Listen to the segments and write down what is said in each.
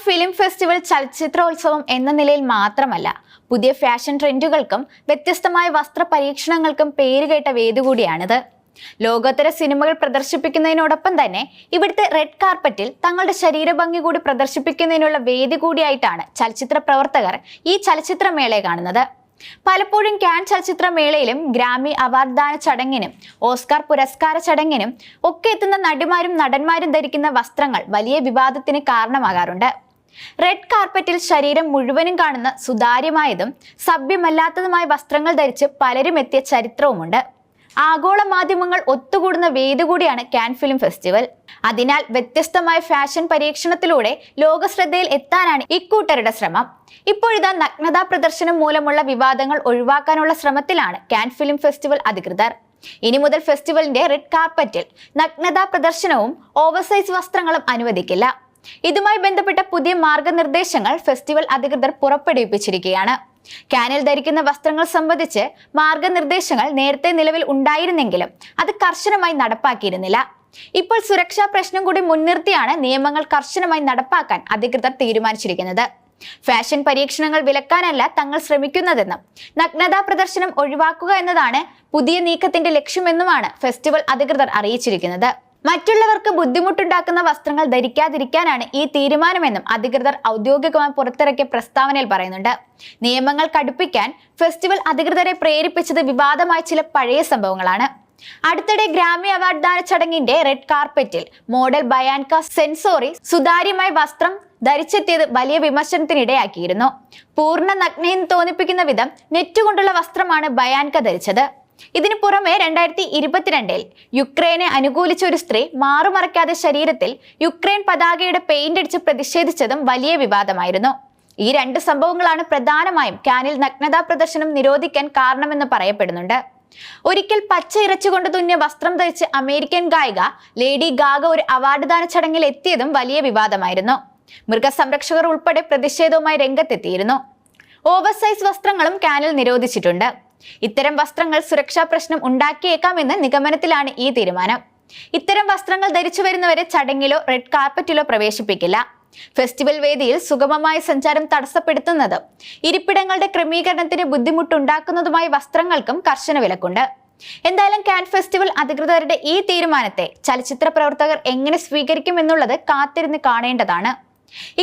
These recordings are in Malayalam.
ഫിലിം ഫെസ്റ്റിവൽ ചലച്ചിത്രോത്സവം എന്ന നിലയിൽ മാത്രമല്ല, പുതിയ ഫാഷൻ ട്രെൻഡുകൾക്കും വ്യത്യസ്തമായ വസ്ത്ര പരീക്ഷണങ്ങൾക്കും പേരുകേട്ട വേദി കൂടിയാണിത്. ലോകോത്തര സിനിമകൾ പ്രദർശിപ്പിക്കുന്നതിനോടൊപ്പം തന്നെ ഇവിടുത്തെ റെഡ് കാർപ്പറ്റിൽ തങ്ങളുടെ ശരീരഭംഗി കൂടി പ്രദർശിപ്പിക്കുന്നതിനുള്ള വേദി കൂടിയായിട്ടാണ് ചലച്ചിത്ര പ്രവർത്തകർ ഈ ചലച്ചിത്രമേളയെ കാണുന്നത്. പലപ്പോഴും കാൻ ചലച്ചിത്രമേളയിലും ഗ്രാമി അവാർഡ് ദാന ചടങ്ങിനും ഓസ്കാർ പുരസ്കാര ചടങ്ങിനും ഒക്കെ എത്തുന്ന നടിമാരും നടന്മാരും ധരിക്കുന്ന വസ്ത്രങ്ങൾ വലിയ വിവാദത്തിന് കാരണമാകാറുണ്ട്. റെഡ് കാർപ്പറ്റിൽ ശരീരം മുഴുവനും കാണുന്ന സുതാര്യമായതും സഭ്യമല്ലാത്തതുമായ വസ്ത്രങ്ങൾ ധരിച്ച് പലരും എത്തിയ ചരിത്രവുമുണ്ട്. ആഗോള മാധ്യമങ്ങൾ ഒത്തുകൂടുന്ന വേദി കൂടിയാണ് കാൻ ഫിലിം ഫെസ്റ്റിവൽ. അതിനാൽ വ്യത്യസ്തമായ ഫാഷൻ പരീക്ഷണത്തിലൂടെ ലോകശ്രദ്ധയിൽ എത്താനാണ് ഇക്കൂട്ടരുടെ ശ്രമം. ഇപ്പോഴിതാ നഗ്നതാ പ്രദർശനം മൂലമുള്ള വിവാദങ്ങൾ ഒഴിവാക്കാനുള്ള ശ്രമത്തിലാണ് കാൻ ഫിലിം ഫെസ്റ്റിവൽ അധികൃതർ. ഇനി മുതൽ ഫെസ്റ്റിവലിന്റെ റെഡ് കാർപ്പറ്റിൽ നഗ്നതാ പ്രദർശനവും ഓവർസൈസ് വസ്ത്രങ്ങളും അനുവദിക്കില്ല. ഇതുമായി ബന്ധപ്പെട്ട പുതിയ മാർഗനിർദ്ദേശങ്ങൾ ഫെസ്റ്റിവൽ അധികൃതർ പുറപ്പെടുവിപ്പിച്ചിരിക്കുകയാണ്. കാനിൽ ധരിക്കുന്ന വസ്ത്രങ്ങൾ സംബന്ധിച്ച് മാർഗനിർദ്ദേശങ്ങൾ നേരത്തെ നിലവിൽ ഉണ്ടായിരുന്നെങ്കിലും അത് കർശനമായി നടപ്പാക്കിയിരുന്നില്ല. ഇപ്പോൾ സുരക്ഷാ പ്രശ്നം കൂടി മുൻനിർത്തിയാണ് നിയമങ്ങൾ കർശനമായി നടപ്പാക്കാൻ അധികൃതർ തീരുമാനിച്ചിരിക്കുന്നത്. ഫാഷൻ പരീക്ഷണങ്ങൾ വിലക്കാനല്ല തങ്ങൾ ശ്രമിക്കുന്നതെന്നും നഗ്നതാ പ്രദർശനം ഒഴിവാക്കുക എന്നതാണ് പുതിയ നീക്കത്തിന്റെ ലക്ഷ്യമെന്നുമാണ് ഫെസ്റ്റിവൽ അധികൃതർ അറിയിച്ചിരിക്കുന്നത്. മറ്റുള്ളവർക്ക് ബുദ്ധിമുട്ടുണ്ടാക്കുന്ന വസ്ത്രങ്ങൾ ധരിക്കാതിരിക്കാനാണ് ഈ തീരുമാനമെന്നും അധികൃതർ ഔദ്യോഗികമായി പുറത്തിറക്കിയ പ്രസ്താവനയിൽ പറയുന്നുണ്ട്. നിയമങ്ങൾ കടുപ്പിക്കാൻ ഫെസ്റ്റിവൽ അധികൃതരെ പ്രേരിപ്പിച്ചത് വിവാദമായ ചില പഴയ സംഭവങ്ങളാണ്. അടുത്തിടെ ഗ്രാമി അവാർഡ് ദാന ചടങ്ങിന്റെ റെഡ് കാർപ്പറ്റിൽ മോഡൽ ബയാൻക സെൻസോറി സുതാര്യമായ വസ്ത്രം ധരിച്ചെത്തിയത് വലിയ വിമർശനത്തിനിടയാക്കിയിരുന്നു. പൂർണ്ണ നഗ്നയെന്ന് തോന്നിപ്പിക്കുന്ന വിധം നെറ്റുകൊണ്ടുള്ള വസ്ത്രമാണ് ബയാൻക ധരിച്ചത്. ഇതിനു പുറമെ 2022 യുക്രൈനെ അനുകൂലിച്ച ഒരു സ്ത്രീ മാറുമറയ്ക്കാതെ ശരീരത്തിൽ യുക്രൈൻ പതാകയുടെ പെയിന്റ് അടിച്ച് പ്രതിഷേധിച്ചതും വലിയ വിവാദമായിരുന്നു. ഈ രണ്ട് സംഭവങ്ങളാണ് പ്രധാനമായും കാനിൽ നഗ്നതാ പ്രദർശനം നിരോധിക്കാൻ കാരണമെന്ന് പറയപ്പെടുന്നുണ്ട്. ഒരിക്കൽ പച്ച ഇറച്ചുകൊണ്ട് തുന്നിയ വസ്ത്രം ധരിച്ച് അമേരിക്കൻ ഗായിക ലേഡി ഗാഗ ഒരു അവാർഡ് ദാന ചടങ്ങിൽ എത്തിയതും വലിയ വിവാദമായിരുന്നു. മൃഗസംരക്ഷകർ ഉൾപ്പെടെ പ്രതിഷേധവുമായി രംഗത്തെത്തിയിരുന്നു. ഓവർസൈസ് വസ്ത്രങ്ങളും കാനിൽ നിരോധിച്ചിട്ടുണ്ട്. ഇത്തരം വസ്ത്രങ്ങൾ സുരക്ഷാ പ്രശ്നം ഉണ്ടാക്കിയേക്കാമെന്ന നിഗമനത്തിലാണ് ഈ തീരുമാനം. ഇത്തരം വസ്ത്രങ്ങൾ ധരിച്ചു വരുന്നവരെ ചടങ്ങിലോ റെഡ് കാർപ്പറ്റിലോ പ്രവേശിപ്പിക്കില്ല. ഫെസ്റ്റിവൽ വേദിയിൽ സുഗമമായ സഞ്ചാരം തടസ്സപ്പെടുത്തുന്നതും ഇരിപ്പിടങ്ങളുടെ ക്രമീകരണത്തിന് ബുദ്ധിമുട്ടുണ്ടാക്കുന്നതുമായ വസ്ത്രങ്ങൾക്കും കർശന വിലക്കുണ്ട്. എന്തായാലും കാൻ ഫെസ്റ്റിവൽ അധികൃതരുടെ ഈ തീരുമാനത്തെ ചലച്ചിത്ര പ്രവർത്തകർ എങ്ങനെ സ്വീകരിക്കുമെന്നുള്ളത് കാത്തിരുന്ന് കാണേണ്ടതാണ്.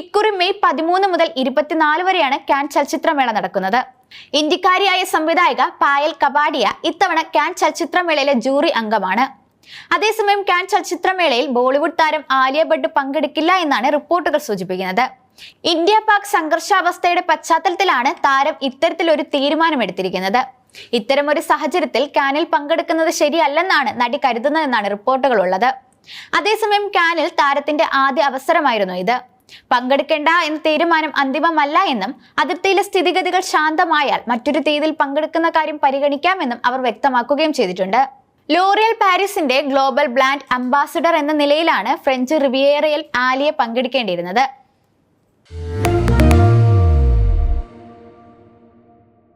ഇക്കുറി മെയ് 13 മുതൽ 24 വരെയാണ് കാൻ ചലച്ചിത്രമേള നടക്കുന്നത്. ഇന്ത്യക്കാരിയായ സംവിധായിക പായൽ കപാഡിയ ഇത്തവണ കാൻ ചലച്ചിത്രമേളയിലെ ജൂറി അംഗമാണ്. അതേസമയം കാൻ ചലച്ചിത്രമേളയിൽ ബോളിവുഡ് താരം ആലിയ ഭട്ട് പങ്കെടുക്കില്ല എന്നാണ് റിപ്പോർട്ടുകൾ സൂചിപ്പിക്കുന്നത്. ഇന്ത്യ പാക് സംഘർഷാവസ്ഥയുടെ പശ്ചാത്തലത്തിലാണ് താരം ഇത്തരത്തിലൊരു തീരുമാനമെടുത്തിരിക്കുന്നത്. ഇത്തരമൊരു സാഹചര്യത്തിൽ കാനിൽ പങ്കെടുക്കുന്നത് ശരിയല്ലെന്നാണ് നടി കരുതുന്നതെന്നാണ് റിപ്പോർട്ടുകൾ ഉള്ളത്. അതേസമയം കാനിൽ താരത്തിന്റെ ആദ്യ അവസരമായിരുന്നു ഇത്. പങ്കെടുക്കേണ്ട എന്ന തീരുമാനം അന്തിമമല്ല എന്നും അതിർത്തിയിലെ സ്ഥിതിഗതികൾ ശാന്തമായാൽ മറ്റൊരു തീയതിയിൽ പങ്കെടുക്കുന്ന കാര്യം പരിഗണിക്കാമെന്നും അവർ വ്യക്തമാക്കുകയും ചെയ്തിട്ടുണ്ട്. ലോറിയൽ പാരീസിന്റെ ഗ്ലോബൽ ബ്രാൻഡ് അംബാസിഡർ എന്ന നിലയിലാണ് ഫ്രഞ്ച് റിവിയേറയിൽ ആലിയ പങ്കെടുക്കേണ്ടിയിരുന്നത്.